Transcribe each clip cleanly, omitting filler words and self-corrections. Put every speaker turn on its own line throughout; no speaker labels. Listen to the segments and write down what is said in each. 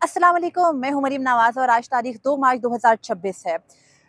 अस्सलाम वालेकुम, मैं हूं मरीम नवाज और आज तारीख 2 मार्च 2026 है।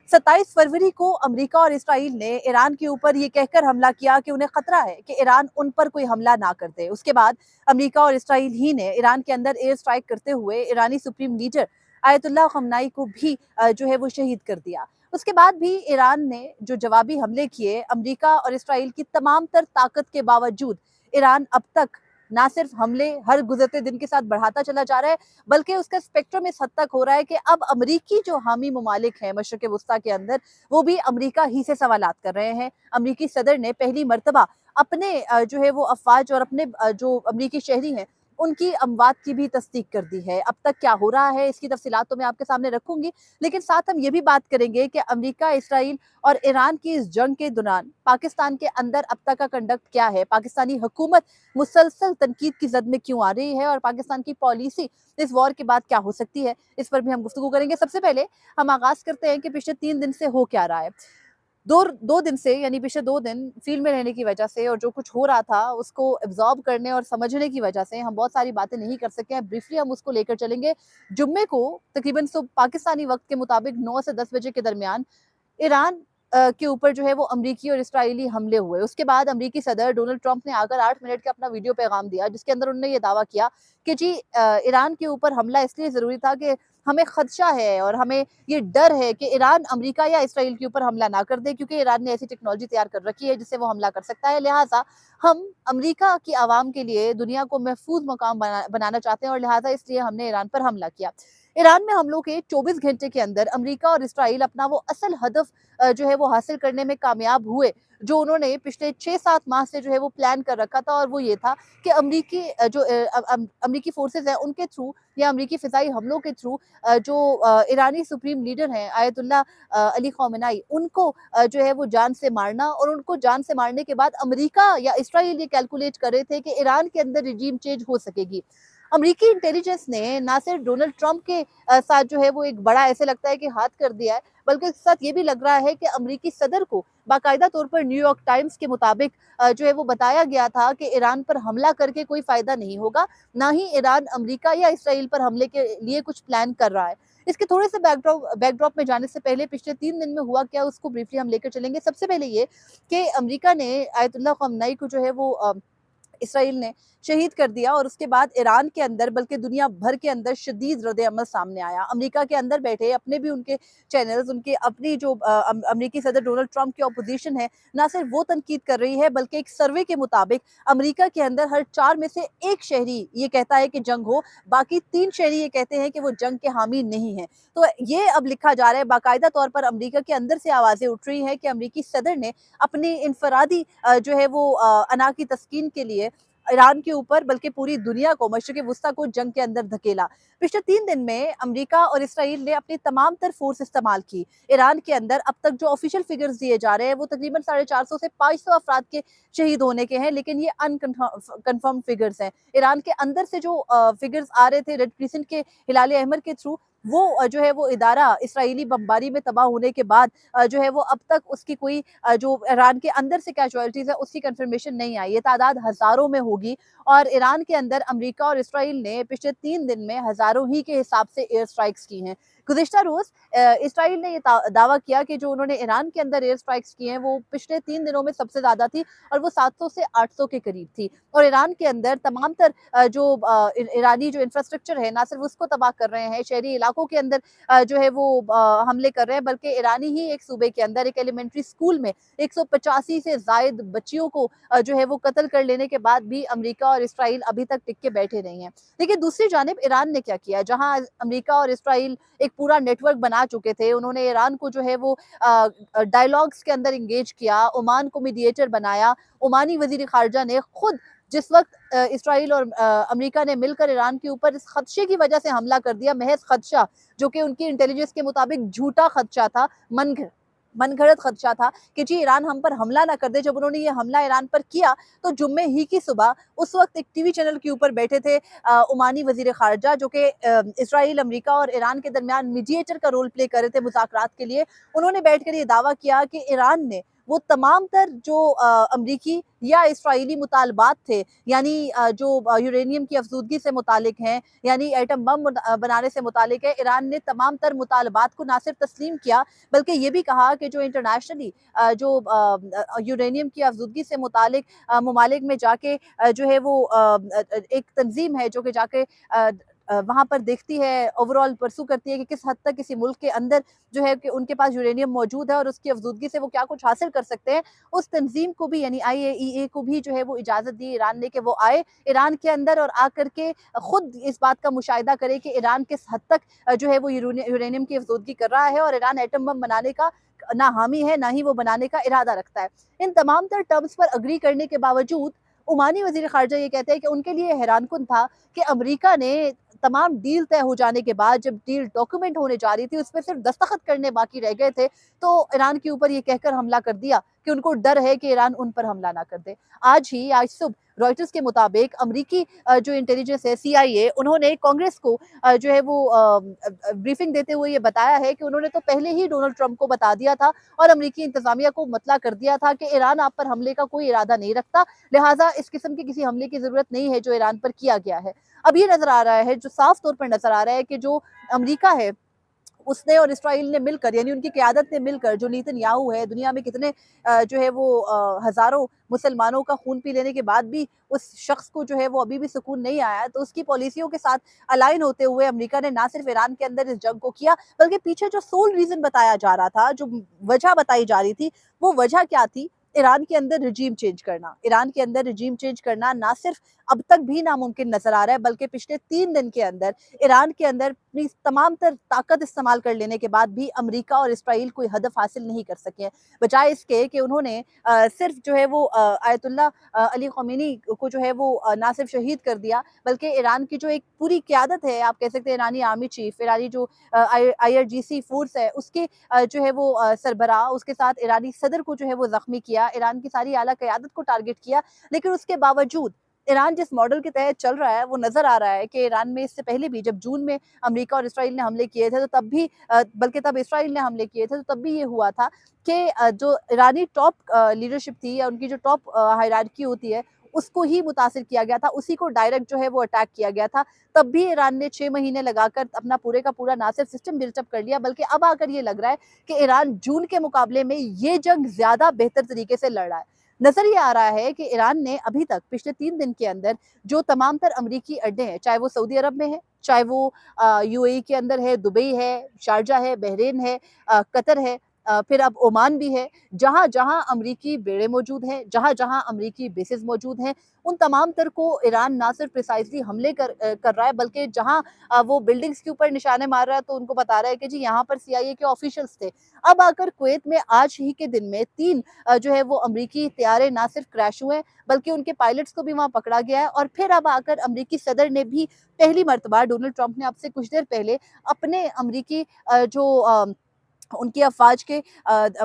27 फरवरी को अमेरिका और इसराइल ने ईरान के ऊपर ये कहकर हमला किया कि उन्हें खतरा है कि ईरान उन पर कोई हमला ना कर दे। उसके बाद अमेरिका और इसराइल ही ने ईरान के अंदर एयर स्ट्राइक करते हुए ईरानी सुप्रीम लीडर आयतुल्लाह खमनाई को भी जो है वो शहीद कर दिया। उसके बाद भी ईरान ने जो जवाबी हमले किए, अमेरिका और इसराइल की तमाम तर ताकत के बावजूद ईरान अब तक ना सिर्फ हमले हर गुजरते दिन के साथ बढ़ाता चला जा रहा है, बल्कि उसका स्पेक्ट्रम इस हद तक हो रहा है कि अब अमरीकी जो हामी ममालिक हैं मशरक़ वस्ता के अंदर, वो भी अमरीका ही से सवालात कर रहे हैं। अमरीकी सदर ने पहली मर्तबा अपने जो है वो अफवाज और अपने जो अमरीकी शहरी हैं उनकी अमवात की भी तस्दीक कर दी है। अब तक क्या हो रहा है इसकी तफसीलात तो मैं आपके सामने रखूंगी, लेकिन साथ हम ये भी बात करेंगे कि अमरीका, इसराइल और ईरान की इस जंग के दौरान पाकिस्तान के अंदर अब तक का कंडक्ट क्या है, पाकिस्तानी हुकूमत मुसलसल तनकीद की जद में क्यों आ रही है और पाकिस्तान की पॉलिसी इस वॉर के बाद क्या हो सकती है, इस पर भी हम गुफ्तगू करेंगे। सबसे पहले हम आगाज करते हैं कि पिछले 3 दिन से हो क्या रहा है। दो दिन से, यानी पिछले 2 दिन फील्ड में रहने की वजह से और जो कुछ हो रहा था उसको एब्जॉर्ब करने और समझने की वजह से हम बहुत सारी बातें नहीं कर सके हैं। ब्रीफली हम उसको लेकर चलेंगे। जुम्मे को तकरीबन पाकिस्तानी वक्त के मुताबिक 9 से 10 बजे के दरमियान ईरान के ऊपर जो है वो अमरीकी और इसराइली हमले हुए। उसके बाद अमरीकी सदर डोनाल्ड ट्रंप ने आकर 8 मिनट का अपना वीडियो पैगाम दिया, जिसके अंदर उन्होंने ये दावा किया कि जी ईरान के ऊपर हमला इसलिए ज़रूरी था कि हमें खदशा है और हमें ये डर है कि ईरान अमरीका या इसराइल के ऊपर हमला ना कर दे, क्योंकि ईरान ने ऐसी टेक्नोलॉजी तैयार कर रखी है जिससे वो हमला कर सकता है। लिहाजा हम अमरीका की आवाम के लिए दुनिया को महफूज मकाम बनाना चाहते हैं और लिहाजा इसलिए हमने ईरान पर हमला किया। ईरान में हमलों के 24 घंटे के अंदर अमरीका और इसराइल अपना वो असल हदफ जो है वो हासिल करने में कामयाब हुए, जो उन्होंने पिछले 6-7 माह से जो है वो प्लान कर रखा था। और वो ये था कि अमरीकी अमरीकी फोर्सेज हैं उनके थ्रू या अमरीकी फ़िज़ाई हमलों के थ्रू जो ईरानी सुप्रीम लीडर हैं आयतुल्लाह अली ख़ामेनी, उनको जो है वो जान से मारना। और उनको जान से मारने के बाद अमरीका या इसराइल ये कैलकुलेट कर रहे थे कि ईरान के अंदर रिजीम चेंज हो सकेगी। अमरीकी इंटेलिजेंस ने ना सिर्फ डोनाल्ड ट्रंप के साथ जो है वो एक बड़ा ऐसे लगता है कि हाथ कर दिया है, बल्कि इसके साथ ये भी लग रहा है कि अमरीकी सदर को बाकायदा तौर पर न्यूयॉर्क टाइम्स के मुताबिक जो है वो बताया गया था कि ईरान पर हमला करके कोई फायदा नहीं होगा, ना ही ईरान अमरीका या इसराइल पर हमले के लिए कुछ प्लान कर रहा है। इसके थोड़े से बैकड्रॉप में जाने से पहले पिछले 3 दिन में हुआ क्या उसको ब्रीफली हम लेकर चलेंगे। सबसे पहले ये कि अमरीका ने आयतुल्लाह खamenei को जो है वो इसराइल ने शहीद कर दिया और उसके बाद ईरान के अंदर बल्कि दुनिया भर के अंदर शदीद रद्द-ए-अमल सामने आया। अमेरिका के अंदर बैठे अपने भी उनके चैनल्स, उनके अपनी जो अमेरिकी सदर डोनाल्ड ट्रंप की ऑपोजिशन है, ना सिर्फ वो तनकीद कर रही है, बल्कि एक सर्वे के मुताबिक अमेरिका के अंदर हर 4 में से 1 शहरी ये कहता है कि जंग हो, बाकी 3 शहरी ये कहते हैं कि वो जंग के हामी नहीं हैं। तो ये अब लिखा जा रहा है, बाकायदा तौर पर अमेरिका के अंदर से आवाज़ें उठ रही हैं कि अमेरिकी सदर ने अपनी इनफरादी जो है वो अना की तस्कीन के लिए ईरान के ऊपर बल्कि पूरी दुनिया को, मशरिक़ वुस्ता को जंग के अंदर धकेला। पिछले 3 दिन में अमेरिका और इसराइल ने अपनी तमाम तर फोर्स इस्तेमाल की। ईरान के अंदर अब तक जो ऑफिशियल फिगर्स दिए जा रहे हैं वो तकरीबन 450 से 500 अफराद के शहीद होने के हैं, लेकिन ये अनकन्फर्म फिगर्स हैं। ईरान के अंदर से जो फिगर्स आ रहे थे रेड क्रिसेंट के हिलाल अहमर के थ्रू, वो जो है वो इदारा इसराइली बमबारी में तबाह होने के बाद जो है वो अब तक उसकी कोई जो ईरान के अंदर से कैजुअलिटीज़ है उसकी कंफर्मेशन नहीं आई। ये तादाद हज़ारों में होगी और ईरान के अंदर अमेरिका और इसराइल ने पिछले 3 दिन में हज़ारों ही के हिसाब से एयर स्ट्राइक्स की हैं। गुज़िश्ता रोज़ इसराइल ने ये दावा किया कि जो उन्होंने ईरान के अंदर एयर स्ट्राइक्स की हैं वो पिछले 3 दिनों में सबसे ज़्यादा थी और वो 700 से 800 के करीब थी। और ईरान के अंदर तमाम तर जो ईरानी जो इंफ्रास्ट्रक्चर है, ना सिर्फ उसको तबाह कर रहे हैं, शहरी इलाकों के अंदर जो है वो हमले कर रहे हैं, बल्कि ईरानी ही एक सूबे के अंदर एक एलिमेंट्री स्कूल में 185 से ज़ायद बच्चियों को जो है वो कत्ल कर लेने के बाद भी अमेरिका और इसराइल अभी तक टिक के बैठे नहीं हैं। लेकिन दूसरी जानिब ईरान ने क्या किया, जहाँ अमेरिका और इसराइल एक पूरा नेटवर्क बना चुके थे, उन्होंने ईरान को जो है वो डायलॉग्स के अंदर इंगेज किया, ओमान को मीडिएटर बनाया। ओमानी वज़ीर ख़ारिजा ने खुद जिस वक़्त इसराइल और अमेरिका ने मिलकर ईरान के ऊपर इस खदशे की वजह से हमला कर दिया, महज़ खदशा, जो कि उनकी इंटेलिजेंस के मुताबिक झूठा खदशा था, मनगढ़ंत खदशा था कि जी ईरान हम पर हमला ना कर दे। जब उन्होंने ये हमला ईरान पर किया तो जुम्मे ही की सुबह उस वक्त एक टीवी चैनल के ऊपर बैठे थे ओमानी वज़ीर ख़ारिजा, जो कि इसराइल, अमेरिका और ईरान के दरमियान मीडिएटर का रोल प्ले कर रहे थे मुज़ाकरात के लिए। उन्होंने बैठकर ये दावा किया कि ईरान ने वो तमाम तर जो अमरीकी या इसराइली मुतालबात थे, यानी जो यूरेनियम की अफजूदगी से मुतालिक हैं, यानी एटम बम बनाने से मुतालिक है, ईरान ने तमाम तर मुतालबात को ना सिर्फ तस्लीम किया बल्कि ये भी कहा कि जो इंटरनेशनली जो यूरेनियम की अफजूदगी से मुतालिक ममालिक में जाके जो है वो एक तंजीम है जो कि जाके वहाँ पर देखती है, ओवरऑल परसू करती है कि किस हद तक किसी मुल्क के अंदर जो है कि उनके पास यूरेनियम मौजूद है और उसकी अफजूदगी से वो क्या कुछ हासिल कर सकते हैं। उस तंजीम को भी यानी IAEA को भी जो है वो इजाज़त दी ईरान ने कि वो आए ईरान के अंदर और आकर के खुद इस बात का मुशाहिदा करे कि ईरान किस हद तक जो है वो यूरेनियम की अफजूदगी कर रहा है और ईरान एटम बम बनाने का ना हामी है, ना ही वो बनाने का इरादा रखता है। इन तमाम तर टर्म्स पर अग्री करने के बावजूद ओमानी वज़ीर ख़ारिजा ये कहते हैं कि उनके लिए हैरानकुन था कि अमेरिका ने तमाम डील तय हो जाने के बाद जब डील डॉक्यूमेंट होने जा रही थी, उसपे सिर्फ दस्तखत करने बाकी रह गए थे, तो ईरान के ऊपर ये कहकर हमला कर दिया कि उनको डर है कि ईरान उन पर हमला ना कर दे। आज सुबह रॉयटर्स के मुताबिक अमरीकी जो इंटेलिजेंस है CIA, उन्होंने कांग्रेस को जो है वो ब्रीफिंग देते हुए ये बताया है कि उन्होंने तो पहले ही डोनाल्ड ट्रंप को बता दिया था और अमरीकी इंतजामिया को मतला कर दिया था कि ईरान आप पर हमले का कोई इरादा नहीं रखता, लिहाजा इस किस्म की किसी हमले की जरूरत नहीं है जो ईरान पर किया गया है। अब ये नजर आ रहा है, जो साफ तौर पर नजर आ रहा है कि जो अमरीका है उसने और इसराइल ने मिलकर यानी उनकी क़यादत ने मिलकर जो नेतन्याहू है दुनिया में कितने जो है वो हज़ारों मुसलमानों का खून पी लेने के बाद भी उस शख्स को जो है वो अभी भी सुकून नहीं आया, तो उसकी पॉलिसियों के साथ अलाइन होते हुए अमेरिका ने ना सिर्फ ईरान के अंदर इस जंग को किया बल्कि पीछे जो सोल रीज़न बताया जा रहा था, जो वजह बताई जा रही थी, वो वजह क्या थी? ईरान के अंदर रिजीम चेंज करना। ईरान के अंदर रिजीम चेंज करना ना सिर्फ अब तक भी नामुमकिन नजर आ रहा है बल्कि पिछले 3 दिन के अंदर ईरान के अंदर अपनी तमाम तर ताकत इस्तेमाल कर लेने के बाद भी अमेरिका और इसराइल कोई हदफ हासिल नहीं कर सके हैं। बजाय इसके कि उन्होंने सिर्फ जो है वो आयतुल्ला अली ख़मीनी को जो है वो ना सिर्फ शहीद कर दिया बल्कि ईरान की जो एक पूरी क़यादत है, आप कह सकते हैं ईरानी आर्मी चीफ, ईरानी जो IRGC फोर्स है उसके जो है वो सरबराह, उसके साथ ईरानी सदर को जो है वो ज़ख्मी किया, ईरान की सारी आला क़यादत को टारगेट किया। लेकिन उसके बावजूद ईरान जिस मॉडल के तहत चल रहा है वो नज़र आ रहा है कि ईरान में इससे पहले भी जब जून में अमेरिका और इसराइल ने हमले किए थे तो तब भी बल्कि तब इसराइल ने हमले किए थे तो तब भी ये हुआ था कि जो ईरानी टॉप लीडरशिप थी या उनकी जो टॉप हायरार्की होती है उसको ही मुतासिर किया गया था, उसी को डायरेक्ट जो है वो अटैक किया गया था। तब भी ईरान ने 6 महीने लगाकर अपना पूरे का पूरा ना सिर्फ सिस्टम बिल्टअप कर लिया बल्कि अब आकर ये लग रहा है कि ईरान जून के मुकाबले में ये जंग ज़्यादा बेहतर तरीके से लड़ रहा है। नज़र ये आ रहा है कि ईरान ने अभी तक पिछले 3 दिन के अंदर जो तमाम तर अमरीकी अड्डे हैं, चाहे वो सऊदी अरब में है, चाहे वो UAE के अंदर है, दुबई है, शारजा है, बहरीन है, कतर है, फिर अब ओमान भी है, जहाँ-जहाँ अमरीकी बेड़े मौजूद हैं, जहाँ-जहाँ अमरीकी बेसेस मौजूद हैं, उन तमाम तर को ईरान ना सिर्फ प्रिसाइज़ली हमले कर रहा है बल्कि जहाँ वो बिल्डिंग्स के ऊपर निशाने मार रहा है तो उनको बता रहा है कि जी यहाँ पर CIA के ऑफिशियल्स थे। अब आकर कुवैत में आज ही के दिन में 3 जो है वो अमरीकी तैयारे ना सिर्फ क्रैश हुए बल्कि उनके पायलट्स को भी वहाँ पकड़ा गया है और फिर अब आकर अमरीकी सदर ने भी पहली मर्तबा डोनाल्ड ट्रंप ने अब से कुछ देर पहले अपने अमरीकी जो उनकी अफ़वाज के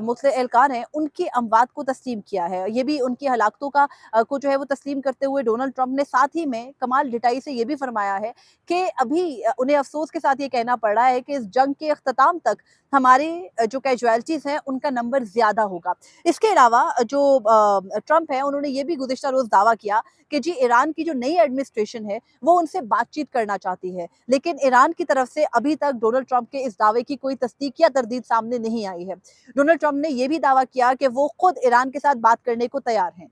मुख्तलिफ़ एहलकार हैं, उनकी अमवात को तस्लीम किया है। ये भी उनकी हलाकतों का को जो है वो तस्लीम करते हुए डोनाल्ड ट्रंप ने साथ ही में कमाल ढिठाई से ये भी फरमाया है कि अभी उन्हें अफ़सोस के साथ ये कहना पड़ रहा है कि इस जंग के अख्ताम तक हमारे जो कैजुअलिटीज़ हैं, उनका नंबर ज़्यादा होगा। इसके अलावा जो ट्रंप हैं, उन्होंने ये भी गुज़िश्ता रोज़ दावा किया कि जी ईरान की जो नई एडमिनिस्ट्रेशन है, वो उनसे बातचीत करना चाहती है। लेकिन ईरान की तरफ से अभी तक डोनाल्ड ट्रंप के इस दावे की कोई तस्दीक या तरदीद सामने नहीं आई है। डोनाल्ड ट्रंप ने ये भी दावा किया कि वो खुद ईरान के साथ बात करने को तैयार हैं।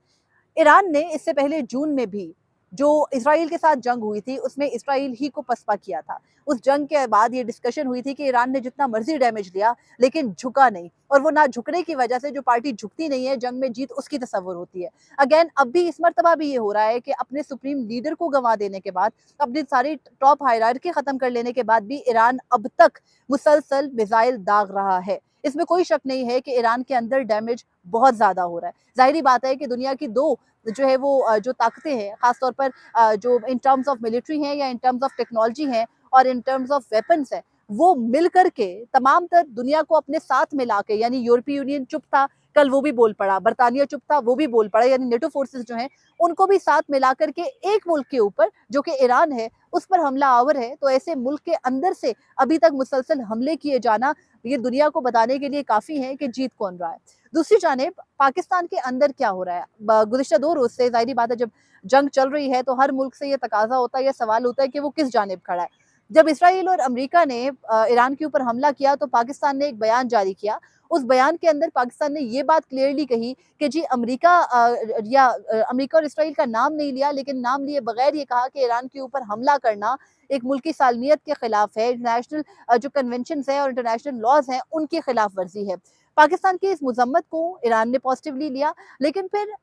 ईरान ने इससे पहले जून में भी जो इजराइल के साथ जंग हुई थी उसमें इजराइल ही को पसपा किया था। उस जंग के बाद ये डिस्कशन हुई थी कि ईरान ने जितना मर्जी डैमेज लिया लेकिन झुका नहीं, और वो ना झुकने की वजह से जो पार्टी झुकती नहीं है जंग में जीत उसकी तसव्वुर होती है। अगेन अब भी इस मर्तबा भी ये हो रहा है कि अपने सुप्रीम लीडर को गंवा देने के बाद, अपनी सारी टॉप हायरार्की खत्म कर लेने के बाद भी ईरान अब तक मुसलसल मिसाइल दाग रहा है। इसमें कोई शक नहीं है कि ईरान के अंदर डैमेज बहुत ज्यादा हो रहा है। जाहिर बात है कि दुनिया की दो जो है वो जो ताकतें हैं, खासतौर पर जो इन टर्म्स ऑफ मिलिट्री हैं या इन टर्म्स ऑफ टेक्नोलॉजी हैं और इन टर्म्स ऑफ वेपन्स हैं, वो मिल करके तमाम तर दुनिया को अपने साथ मिला के, यानी यूरोपीय यूनियन चुप था कल वो भी बोल पड़ा, बरतानिया चुप था वो भी बोल पड़ा, यानी नेटो फोर्सेस जो हैं उनको भी साथ मिलाकर के एक मुल्क के ऊपर जो कि ईरान है उस पर हमला आवर है। तो ऐसे मुल्क के अंदर से अभी तक मुसलसल हमले किए जाना ये दुनिया को बताने के लिए काफी है कि जीत कौन रहा है। दूसरी जानिब पाकिस्तान के अंदर क्या हो रहा है, गुज़िश्ता 2 रोज से जाहिर बात है जब जंग चल रही है तो हर मुल्क से ये तकाजा होता है, ये सवाल होता है कि वो किस जानिब खड़ा है। जब इसराइल और अमेरिका ने ईरान के ऊपर हमला किया तो पाकिस्तान ने एक बयान जारी किया। उस बयान के अंदर पाकिस्तान ने ये बात क्लियरली कही कि जी अमेरिका और इसराइल का नाम नहीं लिया, लेकिन नाम लिए बगैर ये कहा कि ईरान के ऊपर हमला करना एक मुल्क की सालमियत के खिलाफ है, इंटरनेशनल जो कन्वेंशन है और इंटरनेशनल लॉज हैं उनकी खिलाफ वर्जी है। पाकिस्तान की इस मजम्मत को ईरान ने पॉजिटिवली लिया, लेकिन फिर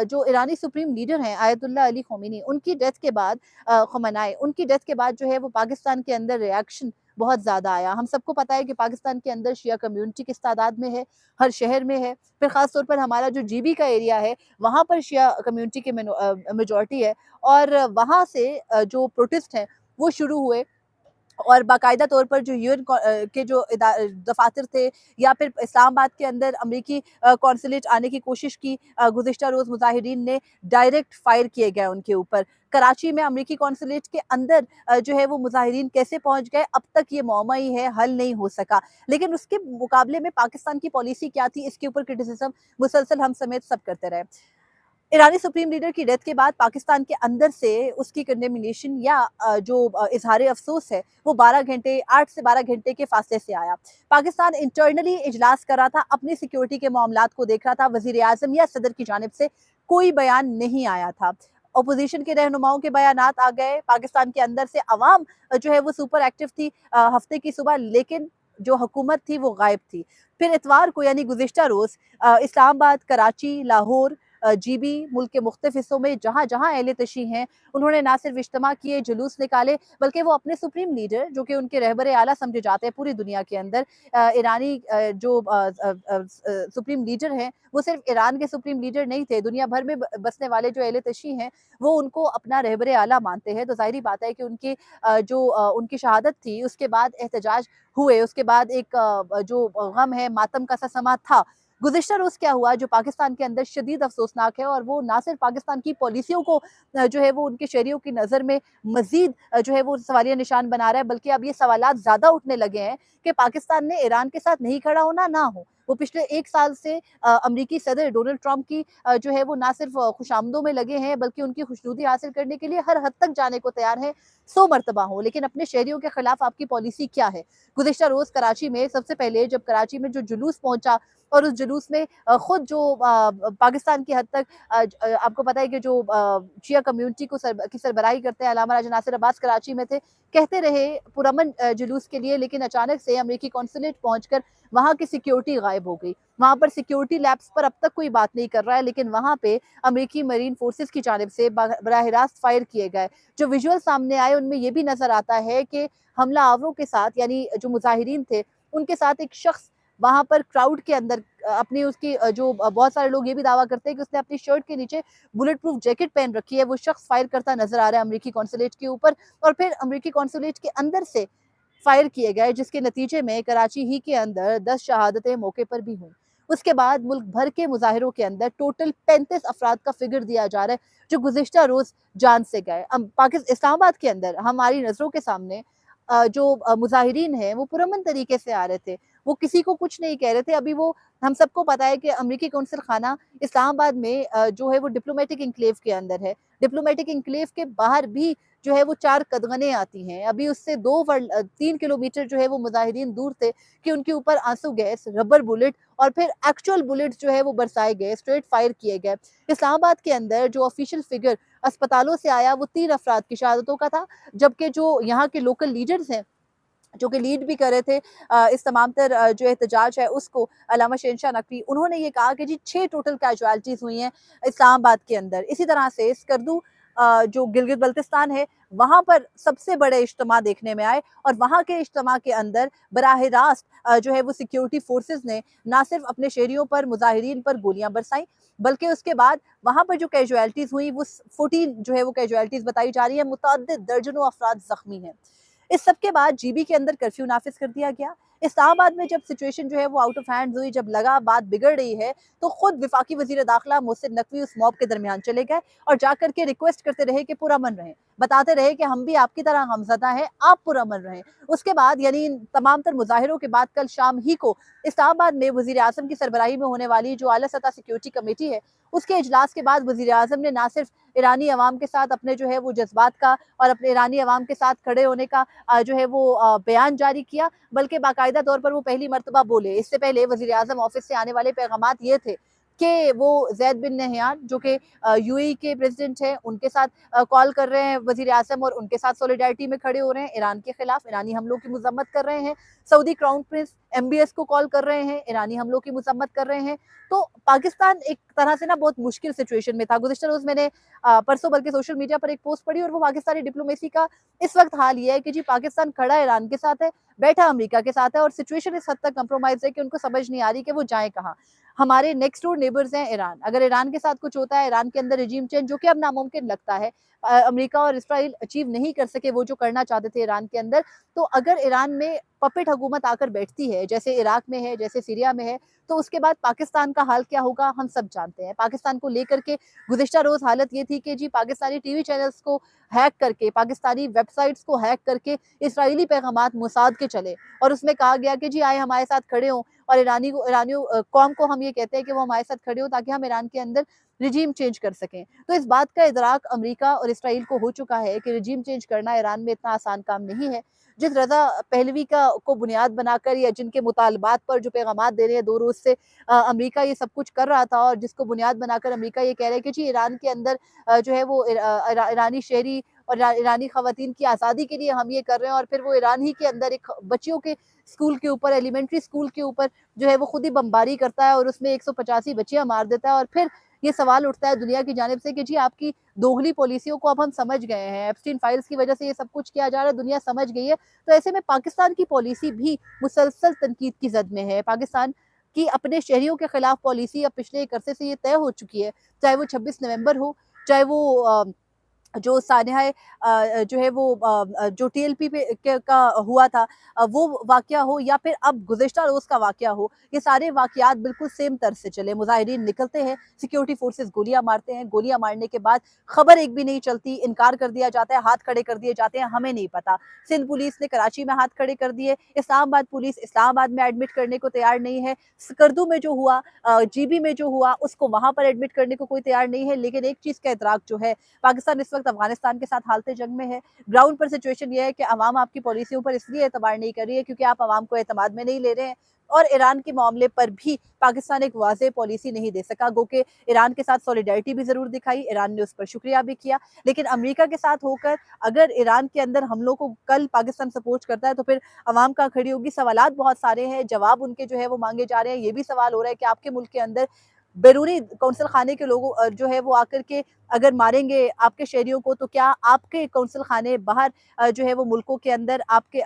जो ईरानी सुप्रीम लीडर हैं आयतुल्लाह अली ख़ोमेनी, उनकी डेथ के बाद ख़amenei उनकी डेथ के बाद जो है वो पाकिस्तान के अंदर रिएक्शन बहुत ज़्यादा आया। हम सबको पता है कि पाकिस्तान के अंदर शिया कम्युनिटी किस तादाद में है, हर शहर में है। फिर ख़ास तौर पर हमारा जो जीबी का एरिया है वहाँ पर शिया कम्युनिटी की मेजॉरिटी है और वहाँ से जो प्रोटेस्ट हैं वो शुरू हुए और बाकायदा तौर पर जो यूएन के जो दफातर थे या फिर इस्लामाबाद के अंदर अमरीकी कौंसलेट आने की कोशिश की, गुज़िश्ता रोज़ मुजाहिरीन ने डायरेक्ट फायर किए गए उनके ऊपर। कराची में अमरीकी कौंसलेट के अंदर जो है वो मुजाहिरीन कैसे पहुंच गए अब तक ये मौमा ही है, हल नहीं हो सका। लेकिन उसके मुकाबले में पाकिस्तान की पॉलिसी क्या थी, इसके ऊपर क्रिटिसिज्म मुसलसल हम समेत सब करते रहे। ईरानी सुप्रीम लीडर की डेथ के बाद पाकिस्तान के अंदर से उसकी कंडेमिनेशन या जो इजहार अफसोस है वो 8 से 12 घंटे के फासले से आया। पाकिस्तान इंटरनली इजलास कर रहा था, अपनी सिक्योरिटी के मामलात को देख रहा था, वजीर आजम या सदर की जानिब से कोई बयान नहीं आया था। अपोजिशन के रहनुमाओं के बयानात आ गए, पाकिस्तान के अंदर से अवाम जो है वो सुपर एक्टिव थी हफ्ते की सुबह, लेकिन जो हुकूमत थी वो गायब थी। फिर इतवार को यानी गुज़िश्ता रोज़ इस्लामाबाद, कराची, लाहौर, जीबी, मुल्क के मुख्तलिफ हिस्सों में जहाँ जहाँ अहले तशी हैं उन्होंने ना सिर्फ इज्तिमा किए, जुलूस निकाले, बल्कि वो अपने सुप्रीम लीडर जो कि उनके रहबर आला समझे जाते हैं पूरी दुनिया के अंदर, ईरानी जो सुप्रीम लीडर हैं वो सिर्फ ईरान के सुप्रीम लीडर नहीं थे, दुनिया भर में बसने वाले जो अहले तशी हैं वो उनको अपना रहबर आला मानते हैं। तो ज़ाहिर बात है कि उनकी उनकी शहादत थी उसके बाद एहतजाज हुए, उसके बाद एक जो गम है, मातम का सा समा था। गुज़िश्ता रोज़ क्या हुआ जो पाकिस्तान के अंदर शदीद अफसोसनाक है और वो ना सिर्फ पाकिस्तान की पॉलिसियों को जो है वो उनके शहरियों की नज़र में मज़ीद जो है वो सवालिया निशान बना रहा है, बल्कि अब ये सवालात ज़्यादा उठने लगे हैं कि पाकिस्तान ने ईरान के साथ नहीं खड़ा होना ना हो। वो पिछले 1 साल से अमरीकी सदर डोनाल्ड ट्रंप की जो है वो ना सिर्फ खुशामदों में लगे हैं बल्कि उनकी खुशनुदी हासिल करने के लिए हर हद तक जाने को तैयार हैं, 100 मरतबा हो। लेकिन अपने शहरियों के खिलाफ आपकी पॉलिसी क्या है? गुज़िश्ता रोज़ कराची में सबसे पहले जब कराची में जो जुलूस पहुंचा और उस जुलूस में खुद जो पाकिस्तान की हद तक आपको पता है कि जो शिया कम्युनिटी की सरबराही करते हैं अल्लामा राजा नासिर अब्बास कराची में थे, कहते रहे पुरअमन जुलूस के लिए, लेकिन अचानक से अमरीकी कौंसलेट पहुंचकर वहाँ की सिक्योरिटी गायब हो गई। वहाँ पर सिक्योरिटी लैब्स पर अब तक कोई बात नहीं कर रहा है, लेकिन वहाँ पे अमरीकी मरीन फोर्सेस की जानिब से बराह रास्त फायर किए गए। जो विजुअल सामने आए उनमें ये भी नजर आता है कि हमला आवरों के साथ यानी जो मुजाहिरीन थे उनके साथ एक शख्स वहाँ पर क्राउड के अंदर अपनी उसकी जो बहुत सारे लोग ये भी दावा करते हैं कि उसने अपनी शर्ट के नीचे बुलेट प्रूफ जैकेट पहन रखी है, वो शख्स फायर करता नजर आ रहा है अमरीकी कौंसलेट के ऊपर और फिर अमरीकी कौंसलेट के अंदर से फायर किए गए, जिसके नतीजे में कराची ही के अंदर 10 शहादतें मौके पर भी हुई। उसके बाद मुल्क भर के मुजाहिरों के अंदर टोटल 35 अफराद का फिगर दिया जा रहा है जो गुज़िश्ता रोज जान से गए। पाकिस्तान इस्लामाबाद के अंदर हमारी नजरों के सामने जो मुजाहिरीन हैं वो पुरअमन तरीके से आ रहे थे, वो किसी को कुछ नहीं कह रहे थे। अभी वो हम सबको पता है कि अमरीकी कौंसल खाना इस्लामाबाद में जो है वो डिप्लोमेटिक एन्क्लेव के अंदर है। डिप्लोमेटिक एन्क्लेव के बाहर भी जो है वो 4 कदगनें आती हैं। अभी उससे 3 किलोमीटर जो है वो मुजाहिरीन दूर थे कि उनके ऊपर आंसू गैस, रबर बुलेट और फिर एक्चुअल बुलेट जो है वो बरसाए गए, स्ट्रेट फायर किए गए। इस्लामाबाद के अंदर जो ऑफिशियल फिगर अस्पतालों से आया वो 3 अफराद की शहादतों का था, जबकि जो यहाँ के लोकल लीडर्स हैं जो कि लीड भी कर रहे थे इस तमाम तर जो एहतजाज है उसको, अल्लामा शहनशाह नकवी, उन्होंने ये कहा कि जी 6 टोटल कैजुअलिटीज़ हुई हैं इस्लामाबाद के अंदर। इसी तरह से स्कर्दू जो गिलगित बल्तिस्तान है वहाँ पर सबसे बड़े इज्तिमा देखने में आए और वहाँ के इज्तिमा के अंदर बराह रास्त जो है वो सिक्योरिटी फोर्सेस ने ना सिर्फ अपने शहरियों पर, मुजाहिरीन पर गोलियां बरसाई, बल्कि उसके बाद वहाँ पर जो कैजुअलिटीज़ हुई वो 14 जो है वो कैजुअलिटीज़ बताई जा रही है, मुतअद्दिद दर्जनों अफराद जख्मी हैं। इस सब के बाद जीबी के अंदर कर्फ्यू नाफिज कर दिया गया। इस्लामाबाद में जब सिचुएशन जो है वो आउट ऑफ हैंड्स हुई, जब लगा बात बिगड़ रही है, तो खुद विफाकी वजीर दाखिला मोहसिन नकवी उस मॉब के दरमियान चले गए और जाकर के रिक्वेस्ट करते रहे कि पुरअमन रहें, बताते रहे कि हम भी आपकी तरह गमज़दा हैं, आप पुरअमन रहें। उसके बाद यानी तमाम तर मुजाहिरों के बाद कल शाम ही को इस्लामाबाद में वजीर आज़म की सरबराही में होने वाली जो आला सतह सिक्योरिटी कमेटी है, उसके इजलास के बाद वजीर आज़म ने ना सिर्फ ईरानी अवाम के साथ अपने जो है वो जज्बात का और अपने ईरानी अवाम के साथ खड़े होने का जो है वो बयान जारी किया, बल्कि बाकायदा तौर पर वो पहली मरतबा बोले। इससे पहले वजीर आज़म ऑफिस से आने वाले पैगामात ये थे कि वो ज़ैद बिन नहयान जो कि यूएई के प्रेसिडेंट हैं, उनके साथ कॉल कर रहे हैं वज़ीर आज़म और उनके साथ सॉलिडारिटी में खड़े हो रहे हैं, ईरान के खिलाफ ईरानी हमलों की मज़म्मत कर रहे हैं। सऊदी क्राउन प्रिंस एमबीएस को कॉल कर रहे हैं, ईरानी हमलों की मज़म्मत कर रहे हैं। तो पाकिस्तान एक तरह से ना बहुत मुश्किल सिचुएशन में था। गुज़िश्ता रोज़ मैंने परसों बल्कि सोशल मीडिया पर एक पोस्ट पढ़ी और वो पाकिस्तानी डिप्लोमेसी का इस वक्त हाल ये है कि जी पाकिस्तान खड़ा ईरान के साथ है, बैठा अमेरिका के साथ है और सिचुएशन इस हद तक कंप्रोमाइज़ है कि उनको समझ नहीं आ रही कि वो जाएँ कहाँ। हमारे नेक्स्ट डोर नेबर्स हैं ईरान, अगर ईरान के साथ कुछ होता है, ईरान के अंदर रेजिम चेंज जो कि अब नामुमकिन लगता है, अमेरिका और इसराइल अचीव नहीं कर सके वो जो करना चाहते थे ईरान के अंदर, तो अगर ईरान में पपेट हुकूमत आकर बैठती है, जैसे इराक में है, जैसे सीरिया में है, तो उसके बाद पाकिस्तान का हाल क्या होगा हम सब जानते हैं। पाकिस्तान को लेकर के गुज़िश्ता रोज़ हालत ये थी कि जी पाकिस्तानी टीवी चैनल्स को हैक करके, पाकिस्तानी वेबसाइट्स को हैक करके इसराइली पैगामात मोसाद के चले और उसमें कहा गया कि जी आए हमारे साथ खड़े हों और ईरानियों कौम को हम ये कहते हैं कि वो हमारे साथ खड़े हो ताकि हम ईरान के अंदर रिजीम चेंज कर सकें। तो इस बात का इदराक अमेरिका और इसराइल को हो चुका है कि रिजीम चेंज करना ईरान में इतना आसान काम नहीं है। जिस रज़ा पहलवी का को बुनियाद बनाकर या जिनके मुतालबात पर जो पैगामात दे रहे हैं 2 रोज़ से अमेरिका ये सब कुछ कर रहा था और जिसको बुनियाद बनाकर अमेरिका ये कह रहा है कि जी ईरान के अंदर जो है वो ईरानी शहरी और ईरानी ख़वातीन की आज़ादी के लिए हम ये कर रहे हैं और फिर वो ईरान ही के अंदर एक बच्चियों के स्कूल के ऊपर, एलिमेंट्री स्कूल के ऊपर जो है वो खुद ही बमबारी करता है और उसमें 185 बच्चियाँ मार देता है और फिर ये सवाल उठता है दुनिया की जानिब से कि जी आपकी दोगली पॉलिसियों को अब हम समझ गए हैं, एप्स्टीन फाइल्स की वजह से ये सब कुछ किया जा रहा है, दुनिया समझ गई है। तो ऐसे में पाकिस्तान की पॉलिसी भी मुसलसल तनकीद की जद में है। पाकिस्तान की अपने शहरियों के खिलाफ पॉलिसी अब पिछले एक अरसे से ये तय हो चुकी है, चाहे वो 26 नवंबर हो, चाहे वो जो सानिया जो है वो जो टीएलपी पे का हुआ था वो वाकया हो या फिर अब गुज़िश्ता रोज़ का वाकया हो, ये सारे वाकयात बिल्कुल सेम तर्ज से चले। मुजाहिरीन निकलते हैं, सिक्योरिटी फोर्सेस गोलियां मारते हैं, गोलियां मारने के बाद खबर एक भी नहीं चलती, इनकार कर दिया जाता है, हाथ खड़े कर दिए जाते हैं, हमें नहीं पता। सिंध पुलिस ने कराची में हाथ खड़े कर दिए, इस्लामाबाद पुलिस इस्लामाबाद में एडमिट करने को तैयार नहीं है, स्कर्दू में जो हुआ, जीबी में जो हुआ उसको वहां पर एडमिट करने को कोई तैयार नहीं है। लेकिन एक चीज़ का इतराक जो है, पाकिस्तान इस वक्त अफगानिस्तान के साथ हालते जंग में है। ग्राउंड पर सिचुएशन ये है कि अवाम आपकी पॉलिसियों पर इसलिए एतबार नहीं कर रही है क्योंकि आप अवाम को एतमाद में नहीं ले रहे हैं और ईरान के मामले पर भी पाकिस्तान एक वाज़ेह पॉलिसी नहीं दे सका। गो के ईरान के साथ सॉलिडारिटी भी ज़रूर दिखाई, ईरान ने उस पर शुक्रिया भी किया, लेकिन अमेरिका के साथ होकर अगर ईरान के अंदर हमलों को कल पाकिस्तान सपोर्ट करता है तो फिर अवाम कहाँ खड़ी होगी। सवालात बहुत सारे हैं, जवाब उनके जो है वो मांगे जा रहे हैं। ये भी सवाल हो रहा है कि आपके मुल्क के अंदर बैरूनी कौंसल खाने के लोगों जो है वो आकर के अगर मारेंगे आपके शहरियों को तो क्या आपके कौंसल खाने बाहर जो है वो मुल्कों के अंदर आपके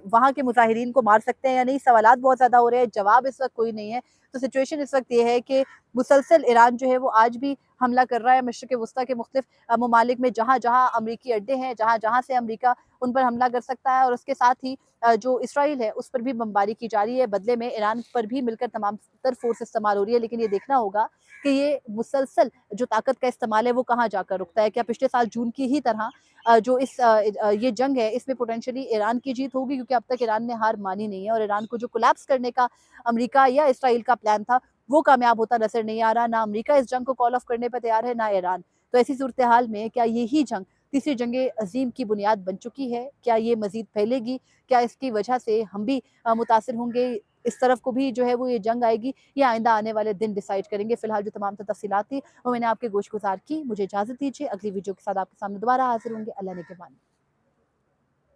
वहाँ के मुजाहिरीन को मार सकते हैं या नहीं। सवालात बहुत ज़्यादा हो रहे हैं, जवाब इस वक्त कोई नहीं है। तो सिचुएशन इस वक्त ये है कि मुसलसल ईरान जो है वो आज भी हमला कर रहा है मशरिक़ वस्ता के मुख्तलिफ ममालिक में जहाँ जहाँ अमरीकी अड्डे हैं, जहाँ जहाँ से अमरीका उन पर हमला कर सकता है और उसके साथ ही जो इसराइल है उस पर भी बमबारी की जा रही है। बदले में ईरान पर भी मिलकर तमाम तर फोर्स इस्तेमाल हो रही है, लेकिन ये देखना होगा कि ये मुसलसल जो ताकत का इस्तेमाल है वो कहाँ जाकर रुकता है। क्या पिछले साल जून की ही तरह जो ये जंग है इसमें पोटेंशियली ईरान की जीत होगी, क्योंकि अब तक ईरान ने हार मानी नहीं है और ईरान को जो कोलैप्स करने का अमेरिका या इसराइल का प्लान था वो कामयाब होता नजर नहीं आ रहा। ना अमेरिका इस जंग को कॉल ऑफ करने पर तैयार है, ना ईरान। तो ऐसी सूरत हाल में क्या यही जंग तीसरी जंगे अजीम की बुनियाद बन चुकी है? क्या ये मजीद फैलेगी? क्या इसकी वजह से हम भी मुतासिर होंगे, इस तरफ को भी जो है वो ये जंग आएगी, या आइंदा आने वाले दिन डिसाइड करेंगे। फिलहाल जो तमाम तफसीलात थी वो मैंने आपके गोश गुजार की। मुझे इजाज़त दीजिए, अगली वीडियो के साथ आपके सामने दोबारा हाजिर होंगे। अल्लाह ने के बानी।